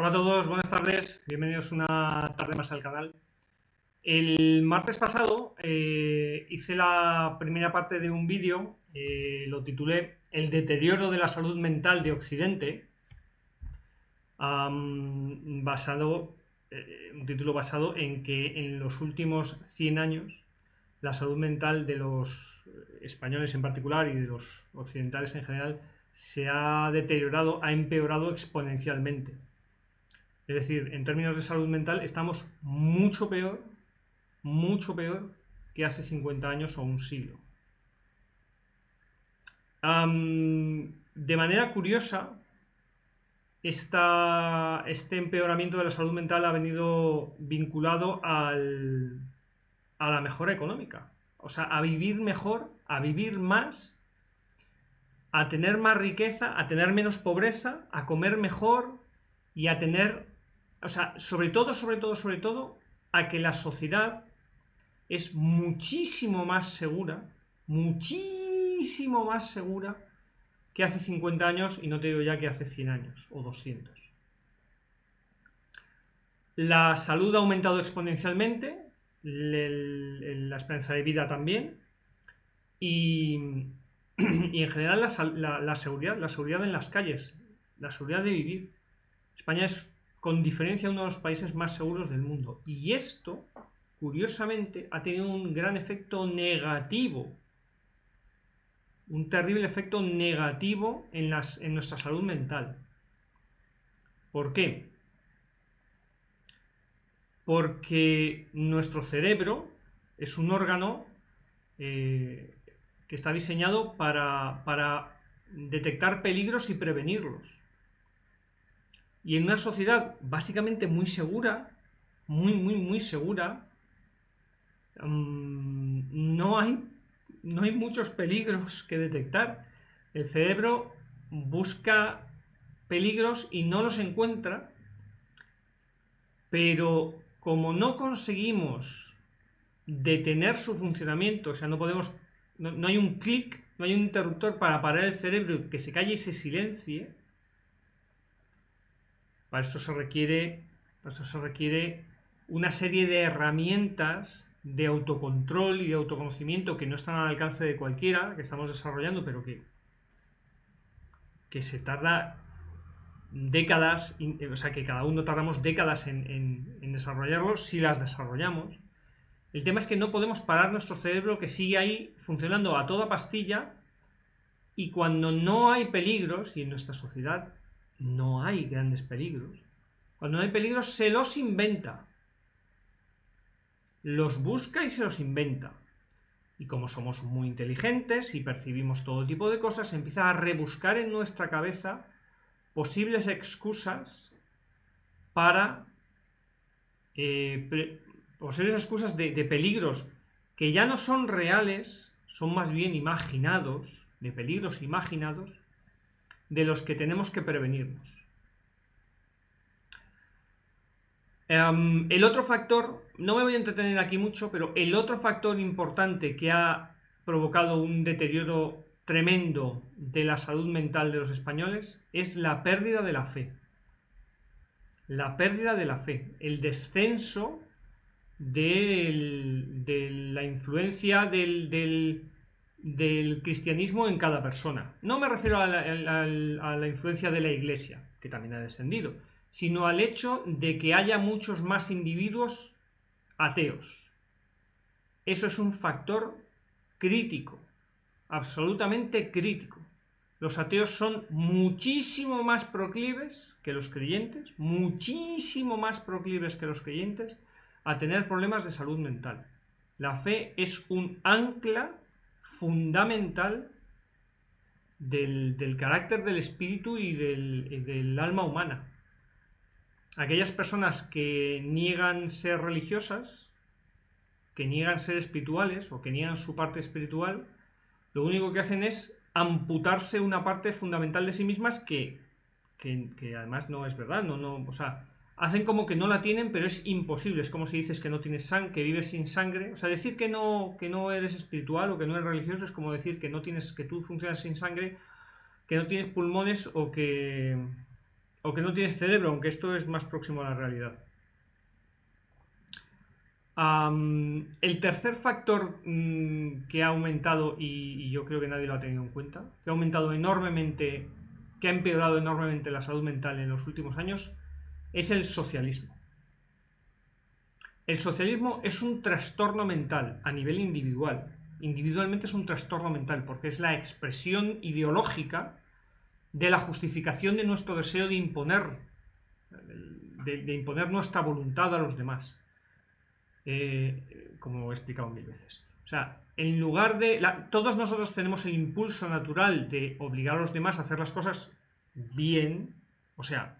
Hola a todos, buenas tardes, bienvenidos una tarde más al canal. El martes pasado hice la primera parte de un vídeo, lo titulé El deterioro de la salud mental de Occidente, basado, un título basado en que en los últimos 100 años la salud mental de los españoles en particular y de los occidentales en general se ha deteriorado, ha empeorado exponencialmente. Es decir, en términos de salud mental estamos mucho peor que hace 50 años o un siglo. De manera curiosa, este empeoramiento de la salud mental ha venido vinculado a la mejora económica. O sea, a vivir mejor, a vivir más, a tener más riqueza, a tener menos pobreza, a comer mejor y a tener, o sea, sobre todo, a que la sociedad es muchísimo más segura que hace 50 años, y no te digo ya que hace 100 años o 200. La salud ha aumentado exponencialmente, la esperanza de vida también, y en general la seguridad en las calles, la seguridad de vivir. España es con diferencia uno de los países más seguros del mundo. Y esto, curiosamente, ha tenido un gran efecto negativo, un terrible efecto negativo en nuestra salud mental. ¿Por qué? Porque nuestro cerebro es un órgano que está diseñado para detectar peligros y prevenirlos. Y en una sociedad básicamente muy segura, muy segura, no hay muchos peligros que detectar. El cerebro busca peligros y no los encuentra, pero como no conseguimos detener su funcionamiento, o sea, no hay un clic, no hay un interruptor para parar el cerebro, que se calle y se silencie. Para esto se requiere una serie de herramientas de autocontrol y de autoconocimiento que no están al alcance de cualquiera, que estamos desarrollando, pero que se tarda décadas, o sea, que cada uno tardamos décadas en desarrollarlos, si las desarrollamos. El tema es que no podemos parar nuestro cerebro, que sigue ahí funcionando a toda pastilla, y cuando no hay peligros, y en nuestra sociedad no hay grandes peligros, cuando no hay peligros se los inventa, los busca y se los inventa. Y como somos muy inteligentes y percibimos todo tipo de cosas, empieza a rebuscar en nuestra cabeza posibles excusas para posibles excusas de peligros que ya no son reales, son más bien imaginados, de peligros imaginados, de los que tenemos que prevenirnos. El otro factor, no me voy a entretener aquí mucho, pero el otro factor importante que ha provocado un deterioro tremendo de la salud mental de los españoles es la pérdida de la fe. La pérdida de la fe, el descenso de la influencia del cristianismo en cada persona. No me refiero a la influencia de la Iglesia, que también ha descendido, sino al hecho de que haya muchos más individuos ateos. Eso es un factor crítico, absolutamente crítico. Los ateos son muchísimo más proclives que los creyentes, a tener problemas de salud mental. La fe es un ancla fundamental del carácter del espíritu y del alma humana. Aquellas personas que niegan ser religiosas, que niegan ser espirituales o que niegan su parte espiritual, lo único que hacen es amputarse una parte fundamental de sí mismas que además no es verdad, o sea, hacen como que no la tienen, pero es imposible. Es como si dices que no tienes sangre, que vives sin sangre. O sea, decir que no eres espiritual o que no eres religioso es como decir que tú funcionas sin sangre, que no tienes pulmones o que o que no tienes cerebro, aunque esto es más próximo a la realidad. El tercer factor que ha aumentado, y yo creo que nadie lo ha tenido en cuenta, que ha aumentado enormemente, que ha empeorado enormemente la salud mental en los últimos años, es el socialismo. El socialismo es un trastorno mental a nivel individual. Individualmente es un trastorno mental porque es la expresión ideológica de la justificación de nuestro deseo de imponer, de imponer nuestra voluntad a los demás. Como he explicado mil veces. O sea, en lugar de... todos nosotros tenemos el impulso natural de obligar a los demás a hacer las cosas bien, o sea,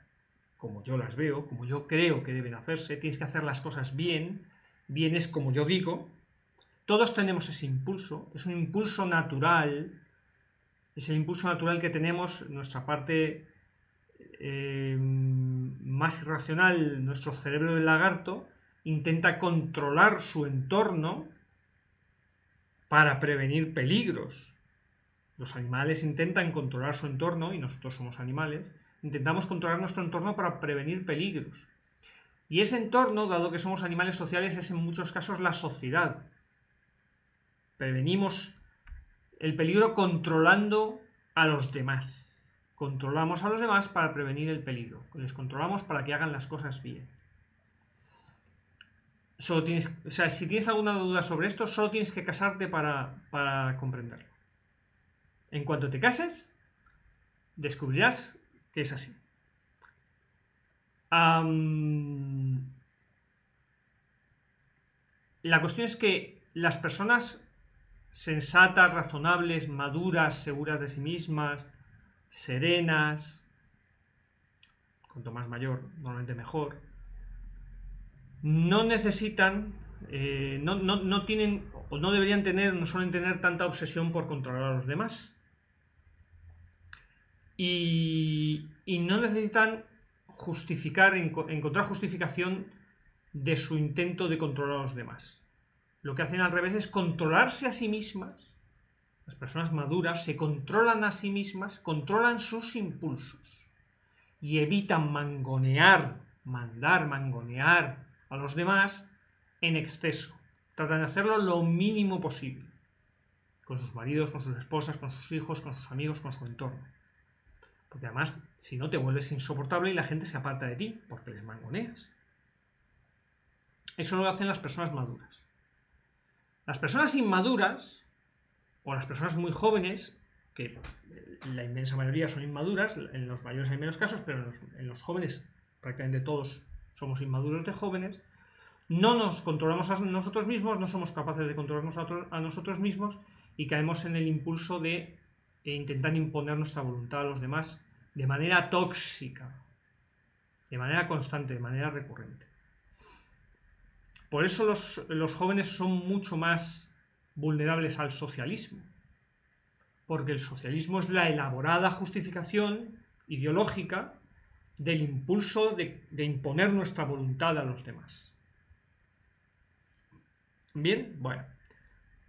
como yo las veo, como yo creo que deben hacerse, tienes que hacer las cosas bien, bien es como yo digo. Todos tenemos ese impulso, es un impulso natural, es el impulso natural que tenemos, nuestra parte más irracional, nuestro cerebro del lagarto, intenta controlar su entorno para prevenir peligros. Los animales intentan controlar su entorno, y nosotros somos animales, intentamos controlar nuestro entorno para prevenir peligros. Y ese entorno, dado que somos animales sociales, es en muchos casos la sociedad. Prevenimos el peligro controlando a los demás. Controlamos a los demás para prevenir el peligro. Les controlamos para que hagan las cosas bien. Solo tienes, o sea, si tienes alguna duda sobre esto, solo tienes que casarte para comprenderlo. En cuanto te cases, descubrirás que es así. La cuestión es que las personas sensatas, razonables, maduras, seguras de sí mismas, serenas, cuanto más mayor, normalmente mejor, no necesitan, no tienen, o no deberían tener, no suelen tener tanta obsesión por controlar a los demás. Y no necesitan encontrar justificación de su intento de controlar a los demás. Lo que hacen al revés es controlarse a sí mismas. Las personas maduras se controlan a sí mismas, controlan sus impulsos y evitan mangonear a los demás en exceso. Tratan de hacerlo lo mínimo posible. Con sus maridos, con sus esposas, con sus hijos, con sus amigos, con su entorno. Porque además, si no, te vuelves insoportable y la gente se aparta de ti, porque les mangoneas. Eso lo hacen las personas maduras. Las personas inmaduras, o las personas muy jóvenes, que la inmensa mayoría son inmaduras, en los mayores hay menos casos, pero en los jóvenes prácticamente todos somos inmaduros de jóvenes, no nos controlamos a nosotros mismos, no somos capaces de controlarnos a nosotros mismos y caemos en el impulso de intentar imponer nuestra voluntad a los demás de manera tóxica, de manera constante, de manera recurrente. Por eso los jóvenes son mucho más vulnerables al socialismo, porque el socialismo es la elaborada justificación ideológica del impulso de imponer nuestra voluntad a los demás. Bien, bueno,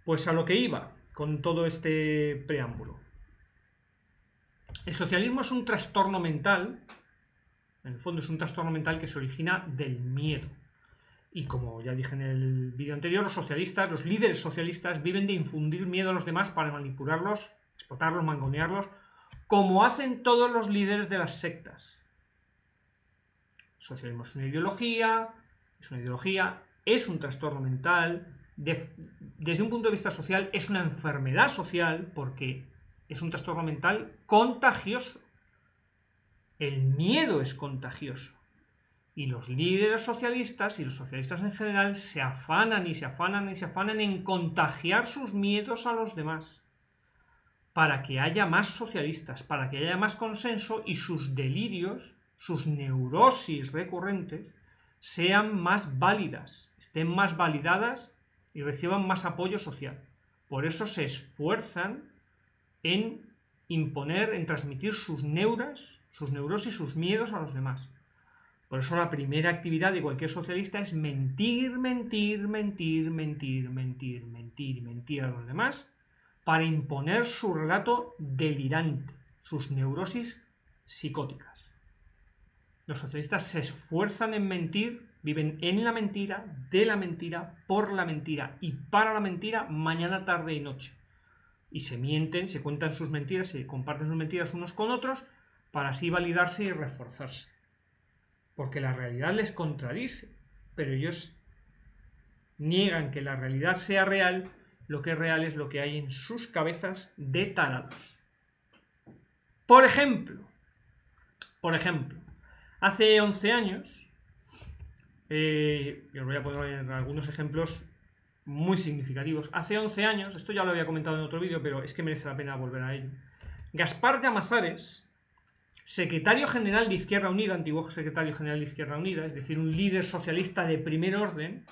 pues a lo que iba con todo este preámbulo. El socialismo es un trastorno mental, en el fondo es un trastorno mental que se origina del miedo. Y como ya dije en el vídeo anterior, los socialistas, los líderes socialistas, viven de infundir miedo a los demás para manipularlos, explotarlos, mangonearlos, como hacen todos los líderes de las sectas. El socialismo es una ideología, es un trastorno mental, desde un punto de vista social es una enfermedad social porque es un trastorno mental contagioso. El miedo es contagioso. Y los líderes socialistas y los socialistas en general se afanan en contagiar sus miedos a los demás para que haya más socialistas, para que haya más consenso y sus delirios, sus neurosis recurrentes sean más válidas, estén más validadas y reciban más apoyo social. Por eso se esfuerzan en imponer, en transmitir sus neurosis, sus miedos a los demás. Por eso la primera actividad de cualquier socialista es mentir a los demás para imponer su relato delirante, sus neurosis psicóticas. Los socialistas se esfuerzan en mentir, viven en la mentira, de la mentira, por la mentira y para la mentira mañana, tarde y noche. Y se mienten, se cuentan sus mentiras, se comparten sus mentiras unos con otros para así validarse y reforzarse. Porque la realidad les contradice, pero ellos niegan que la realidad sea real. Lo que es real es lo que hay en sus cabezas de tarados. Por ejemplo, hace 11 años, y os voy a poner algunos ejemplos muy significativos. Hace 11 años, esto ya lo había comentado en otro vídeo, pero es que merece la pena volver a ello. Gaspar Llamazares, secretario general de Izquierda Unida, antiguo secretario general de Izquierda Unida, es decir, un líder socialista de primer orden,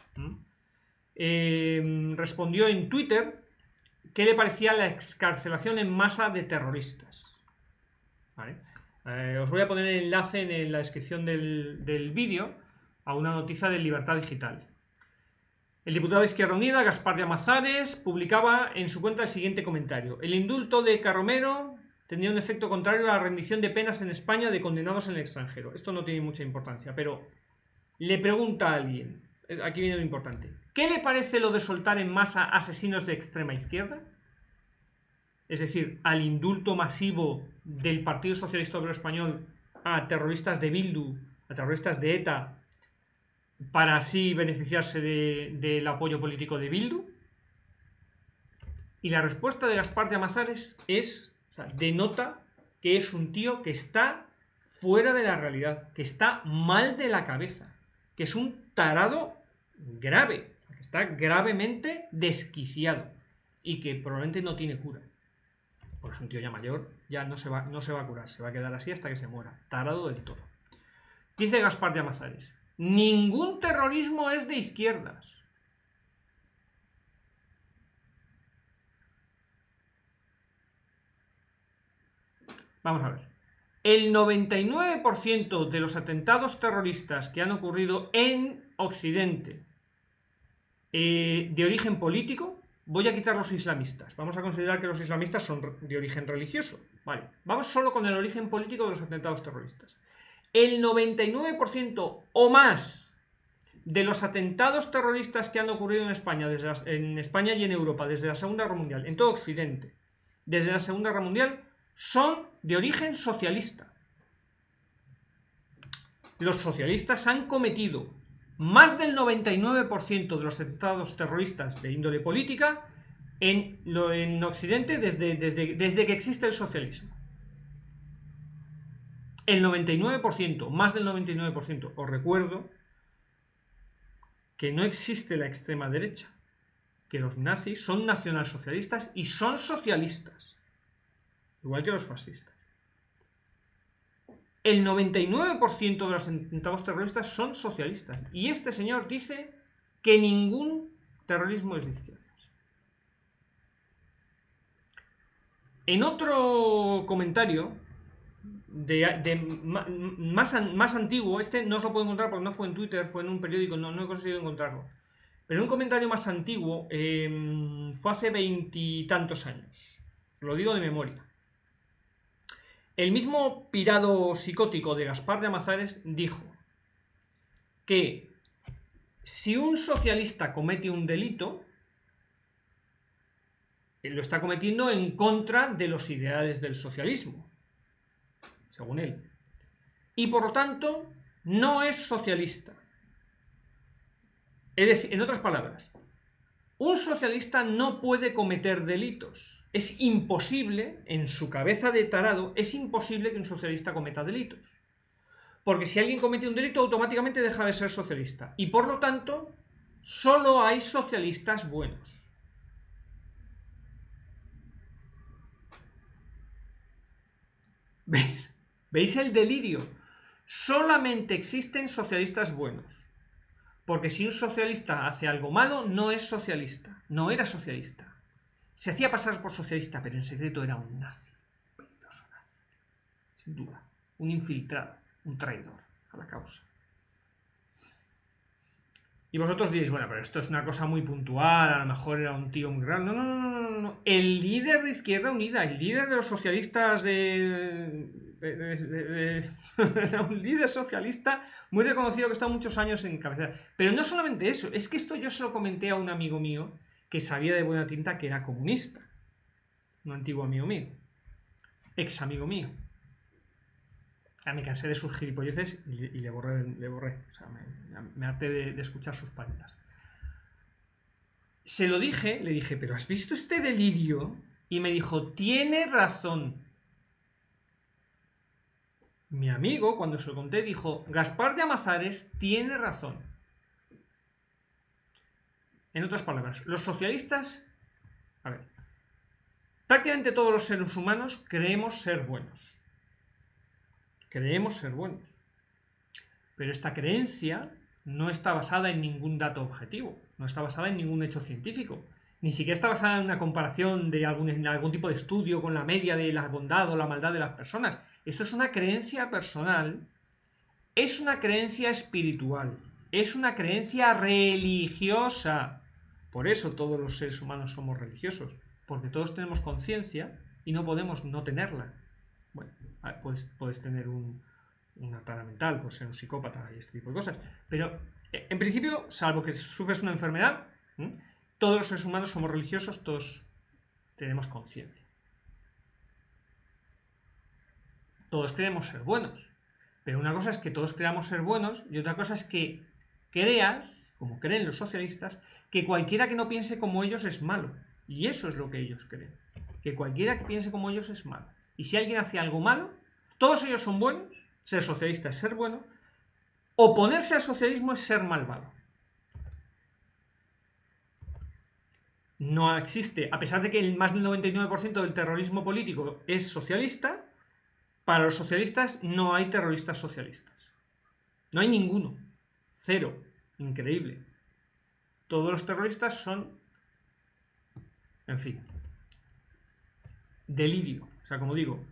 respondió en Twitter qué le parecía la excarcelación en masa de terroristas. ¿Vale? Os voy a poner el enlace en la descripción del vídeo a una noticia de Libertad Digital. El diputado de Izquierda Unida, Gaspar Llamazares, publicaba en su cuenta el siguiente comentario: el indulto de Carromero tendría un efecto contrario a la rendición de penas en España de condenados en el extranjero. Esto no tiene mucha importancia, pero le pregunta a alguien, aquí viene lo importante: ¿qué le parece lo de soltar en masa asesinos de extrema izquierda? Es decir, al indulto masivo del Partido Socialista Obrero Español a terroristas de Bildu, a terroristas de ETA, para así beneficiarse del apoyo político de Bildu. Y la respuesta de Gaspar Llamazares denota que es un tío que está fuera de la realidad, que está mal de la cabeza, que es un tarado grave, que está gravemente desquiciado y que probablemente no tiene cura. Porque es un tío ya mayor, ya no se va a curar, se va a quedar así hasta que se muera, tarado del todo. Dice Gaspar Llamazares: ningún terrorismo es de izquierdas. Vamos a ver. El 99% de los atentados terroristas que han ocurrido en Occidente de origen político, voy a quitar los islamistas. Vamos a considerar que los islamistas son de origen religioso. Vale, vamos solo con el origen político de los atentados terroristas. El 99% o más de los atentados terroristas que han ocurrido en España, en España y en Europa desde la Segunda Guerra Mundial, en todo Occidente, desde la Segunda Guerra Mundial, son de origen socialista. Los socialistas han cometido más del 99% de los atentados terroristas de índole política en Occidente desde que existe el socialismo. El 99%, más del 99%. Os recuerdo que no existe la extrema derecha, que los nazis son nacionalsocialistas y son socialistas, igual que los fascistas. El 99% de los atentados terroristas son socialistas. Y este señor dice que ningún terrorismo es de izquierdas. En otro comentario más antiguo, este no os lo puedo encontrar porque no fue en Twitter, fue en un periódico, no he conseguido encontrarlo. Pero un comentario más antiguo fue hace 20 y tantos años. Lo digo de memoria. El mismo pirado psicótico de Gaspar Llamazares dijo que si un socialista comete un delito, lo está cometiendo en contra de los ideales del socialismo, según él. Y por lo tanto, no es socialista. Es decir, en otras palabras, un socialista no puede cometer delitos. Es imposible, en su cabeza de tarado, es imposible que un socialista cometa delitos. Porque si alguien comete un delito, automáticamente deja de ser socialista. Y por lo tanto, solo hay socialistas buenos. ¿Veis el delirio? Solamente existen socialistas buenos. Porque si un socialista hace algo malo, no es socialista. No era socialista. Se hacía pasar por socialista, pero en secreto era un nazi. Peligroso nazi. Sin duda. Un infiltrado. Un traidor a la causa. Y vosotros diréis, bueno, pero esto es una cosa muy puntual, a lo mejor era un tío muy raro. No. El líder de Izquierda Unida, el líder de los socialistas de un líder socialista muy reconocido que está muchos años en cabecera. Pero no solamente eso, es que esto yo se lo comenté a un amigo mío que sabía de buena tinta que era comunista. Un antiguo amigo mío. Ex amigo mío. Ya me cansé de sus gilipolleces y le borré. O sea, me harté de escuchar sus paridas. Se lo dije, le dije, ¿pero has visto este delirio? Y me dijo, tiene razón. Mi amigo, cuando se lo conté, dijo, Gaspar de Amazares tiene razón. En otras palabras, los socialistas, a ver, prácticamente todos los seres humanos creemos ser buenos. Creemos ser buenos. Pero esta creencia no está basada en ningún dato objetivo, no está basada en ningún hecho científico, ni siquiera está basada en una comparación de algún tipo de estudio con la media de la bondad o la maldad de las personas. Esto es una creencia personal, es una creencia espiritual, es una creencia religiosa. Por eso todos los seres humanos somos religiosos, porque todos tenemos conciencia y no podemos no tenerla. Bueno, puedes tener una tara mental, puedes ser un psicópata y este tipo de cosas, pero en principio, salvo que sufres una enfermedad, todos los seres humanos somos religiosos, todos tenemos conciencia. Todos creemos ser buenos, pero una cosa es que todos creamos ser buenos y otra cosa es que creas, como creen los socialistas, que cualquiera que no piense como ellos es malo. Y eso es lo que ellos creen, que cualquiera que piense como ellos es malo. Y si alguien hace algo malo, todos ellos son buenos. Ser socialista es ser bueno. Oponerse al socialismo es ser malvado. No existe, a pesar de que más del 99% del terrorismo político es socialista, para los socialistas no hay terroristas socialistas. No hay ninguno. Cero. Increíble. Todos los terroristas son, en fin, delirio. O sea, como digo,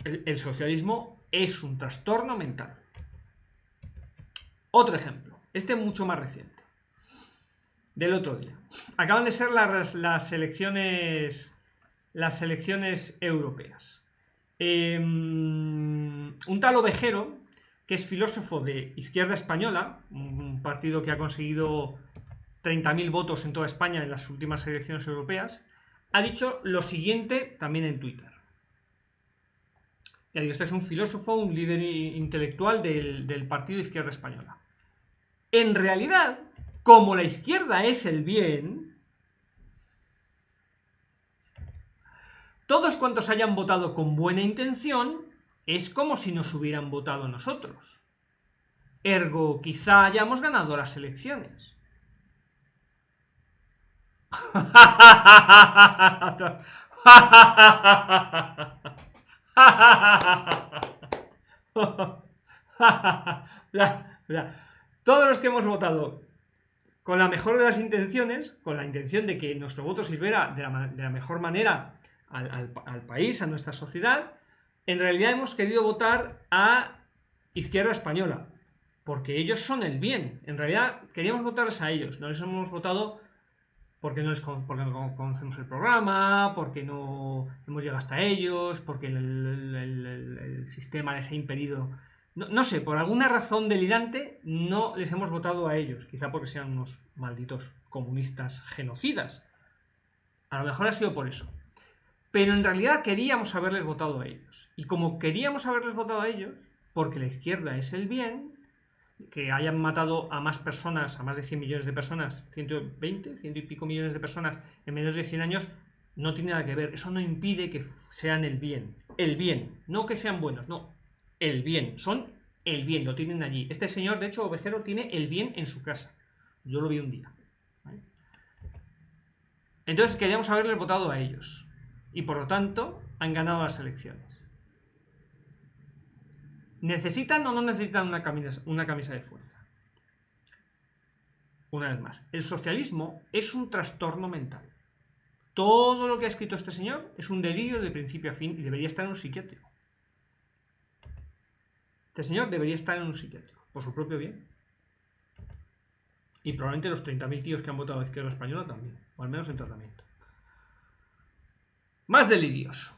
el socialismo es un trastorno mental. Otro ejemplo, este mucho más reciente, del otro día. Acaban de ser las elecciones europeas. Un tal Ovejero, que es filósofo de Izquierda Española, un partido que ha conseguido 30.000 votos en toda España en las últimas elecciones europeas, ha dicho lo siguiente también en Twitter. Ya digo, este es un filósofo, un líder intelectual del partido de Izquierda Española. En realidad, como la izquierda es el bien, todos cuantos hayan votado con buena intención es como si nos hubieran votado nosotros. Ergo, quizá hayamos ganado las elecciones. Todos los que hemos votado con la mejor de las intenciones, con la intención de que nuestro voto sirviera de la mejor manera al país, a nuestra sociedad, en realidad hemos querido votar a Izquierda Española, porque ellos son el bien. En realidad queríamos votarles a ellos, no les hemos votado porque no conocemos el programa, porque no hemos llegado hasta ellos, porque el sistema les ha impedido. No sé, por alguna razón delirante no les hemos votado a ellos, quizá porque sean unos malditos comunistas genocidas. A lo mejor ha sido por eso. Pero en realidad queríamos haberles votado a ellos. Y como queríamos haberles votado a ellos, porque la izquierda es el bien, que hayan matado a más personas, a más de 100 millones de personas, 120, 100 y pico millones de personas en menos de 100 años, no tiene nada que ver. Eso no impide que sean el bien. El bien, no que sean buenos, no. El bien, son el bien, lo tienen allí. Este señor, de hecho, Ovejero, tiene el bien en su casa. Yo lo vi un día. ¿Vale? Entonces queríamos haberles votado a ellos. Y por lo tanto, han ganado las elecciones. ¿Necesitan o no necesitan una camisa de fuerza? Una vez más, el socialismo es un trastorno mental. Todo lo que ha escrito este señor es un delirio de principio a fin y debería estar en un psiquiátrico. Este señor debería estar en un psiquiátrico, por su propio bien. Y probablemente los 30.000 tíos que han votado a la Izquierda Española también, o al menos en tratamiento. Más delirios.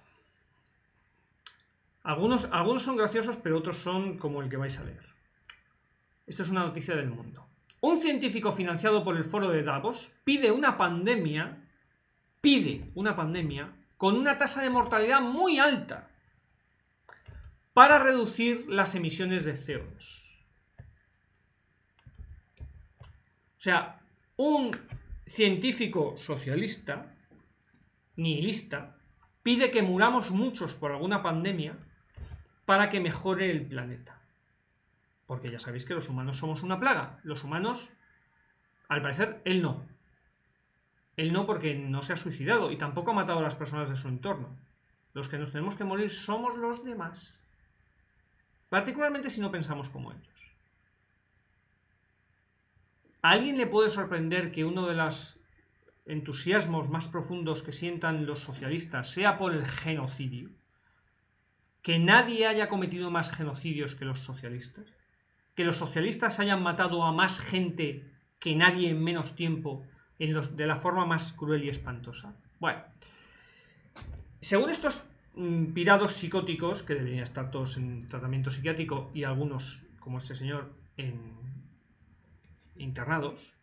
Algunos son graciosos, pero otros son como el que vais a leer. Esto es una noticia del Mundo. Un científico financiado por el Foro de Davos pide una pandemia con una tasa de mortalidad muy alta para reducir las emisiones de CO2. O sea, un científico socialista, nihilista, pide que muramos muchos por alguna pandemia para que mejore el planeta. Porque ya sabéis que los humanos somos una plaga. Los humanos, al parecer, él no. Él no, porque no se ha suicidado y tampoco ha matado a las personas de su entorno. Los que nos tenemos que morir somos los demás. Particularmente si no pensamos como ellos. ¿A alguien le puede sorprender que uno de los entusiasmos más profundos que sientan los socialistas sea por el genocidio? ¿Que nadie haya cometido más genocidios que los socialistas? ¿Que los socialistas hayan matado a más gente que nadie en menos tiempo de la forma más cruel y espantosa? Bueno, según estos pirados psicóticos, que deberían estar todos en tratamiento psiquiátrico y algunos, como este señor, internados,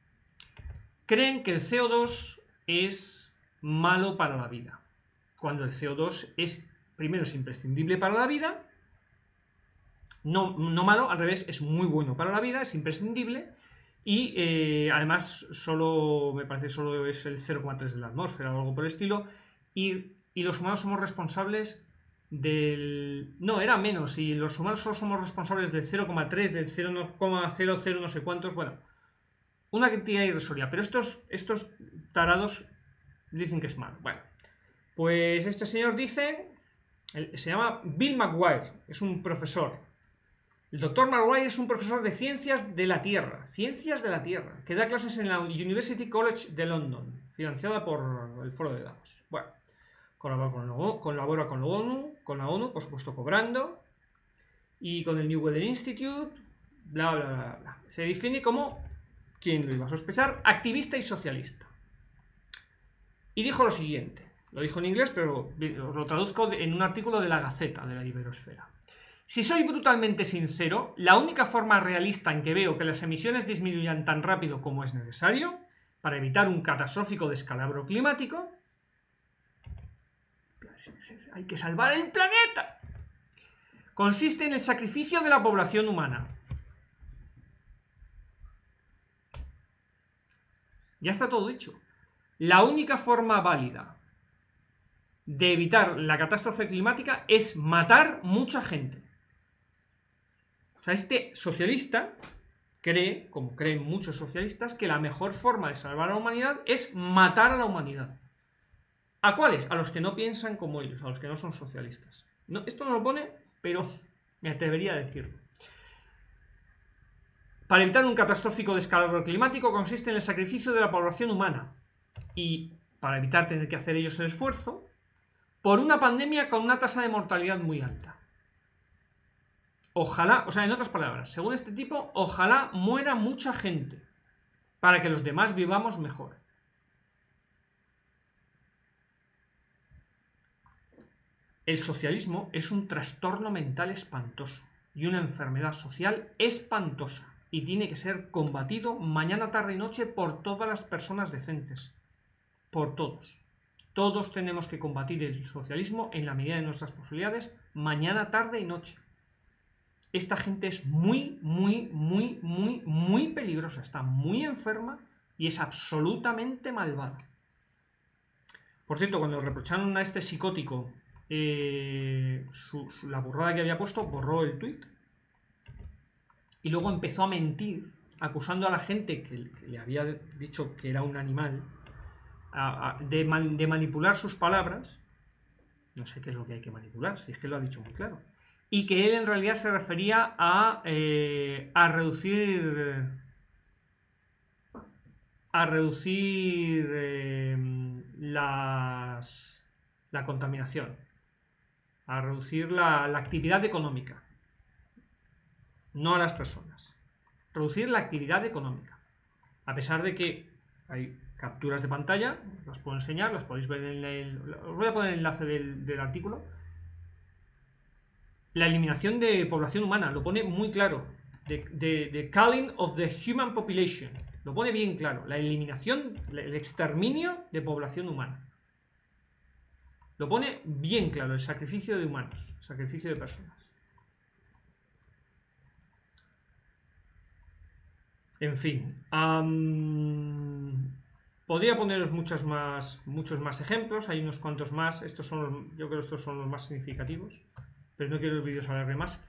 creen que el CO2 es malo para la vida, cuando el CO2 primero es imprescindible para la vida, no malo, al revés, es muy bueno para la vida, es imprescindible, y además me parece solo es el 0,3 de la atmósfera o algo por el estilo, y los humanos somos responsables no, era menos, y los humanos solo somos responsables del 0,3, del 0,00 no sé cuántos, bueno, una cantidad irrisoria, pero estos tarados dicen que es malo. Bueno, pues este señor dice, se llama Bill McGuire, es un profesor. El doctor McGuire es un profesor de ciencias de la Tierra, que da clases en la University College de London, financiada por el Foro de Davos. Bueno, colabora con la ONU, por supuesto cobrando, y con el New Weather Institute, bla, bla, bla, bla. Se define como, ¿quién lo iba a sospechar?, activista y socialista. Y dijo lo siguiente, lo dijo en inglés, pero os lo traduzco en un artículo de la Gaceta de la Iberosfera. Si soy brutalmente sincero, la única forma realista en que veo que las emisiones disminuyan tan rápido como es necesario para evitar un catastrófico descalabro climático, hay que salvar el planeta, consiste en el sacrificio de la población humana. Ya está todo dicho. La única forma válida de evitar la catástrofe climática es matar mucha gente. O sea, este socialista cree, como creen muchos socialistas, que la mejor forma de salvar a la humanidad es matar a la humanidad. ¿A cuáles? A los que no piensan como ellos, a los que no son socialistas. No, esto no lo pone, pero me atrevería a decirlo. Para evitar un catastrófico descalabro climático consiste en el sacrificio de la población humana. Y para evitar tener que hacer ellos el esfuerzo, por una pandemia con una tasa de mortalidad muy alta. Ojalá, o sea, en otras palabras, según este tipo, ojalá muera mucha gente para que los demás vivamos mejor. El socialismo es un trastorno mental espantoso y una enfermedad social espantosa y tiene que ser combatido mañana, tarde y noche por todas las personas decentes. Por todos. Todos tenemos que combatir el socialismo en la medida de nuestras posibilidades, mañana, tarde y noche. Esta gente es muy, muy, muy, muy, muy peligrosa, está muy enferma y es absolutamente malvada. Por cierto, cuando reprocharon a este psicótico la burrada que había puesto, borró el tuit y luego empezó a mentir, acusando a la gente que le había dicho que era un animal, de manipular sus palabras. No sé qué es lo que hay que manipular, si es que lo ha dicho muy claro. Y que él en realidad se refería a reducir la contaminación, a reducir la actividad económica, no a las personas, reducir la actividad económica, a pesar de que hay capturas de pantalla, las puedo enseñar, las podéis ver os voy a poner el enlace del artículo. la eliminación de población humana, lo pone muy claro. The culling of the human population. Lo pone bien claro. La eliminación, el exterminio de población humana. Lo pone bien claro. El sacrificio de humanos. El sacrificio de personas. En fin. Podría poneros muchos más ejemplos. Hay unos cuantos más. Yo creo que estos son los más significativos. Pero no quiero el vídeo alargue más.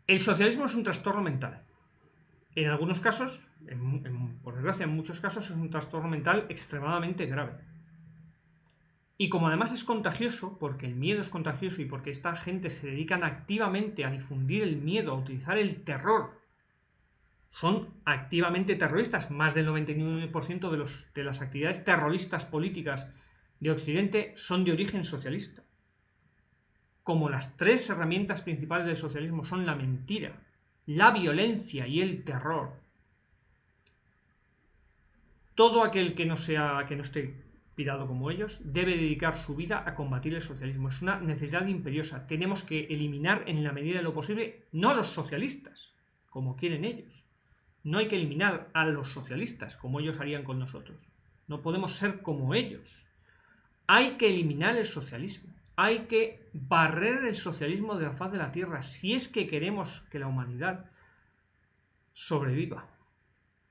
El socialismo es un trastorno mental. En algunos casos, por desgracia, en muchos casos es un trastorno mental extremadamente grave. Y como además es contagioso, porque el miedo es contagioso y porque esta gente se dedican activamente a difundir el miedo, a utilizar el terror, son activamente terroristas. Más del 99% de las actividades terroristas políticas de Occidente son de origen socialista. Como las tres herramientas principales del socialismo son la mentira, la violencia y el terror, todo aquel que no esté pirado como ellos debe dedicar su vida a combatir el socialismo. Es una necesidad imperiosa. Tenemos que eliminar en la medida de lo posible, no a los socialistas, como quieren ellos. No hay que eliminar a los socialistas, como ellos harían con nosotros. No podemos ser como ellos. Hay que eliminar el socialismo. Hay que barrer el socialismo de la faz de la Tierra si es que queremos que la humanidad sobreviva.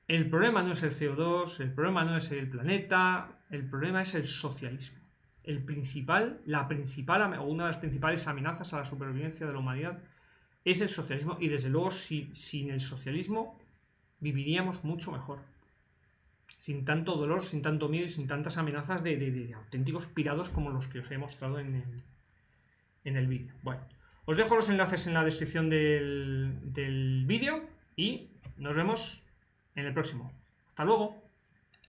El problema no es el CO2, el problema no es el planeta, el problema es el socialismo. Una de las principales amenazas a la supervivencia de la humanidad es el socialismo, y desde luego sin el socialismo viviríamos mucho mejor. Sin tanto dolor, sin tanto miedo y sin tantas amenazas de auténticos pirados como los que os he mostrado en el vídeo. Bueno, os dejo los enlaces en la descripción del vídeo y nos vemos en el próximo. Hasta luego.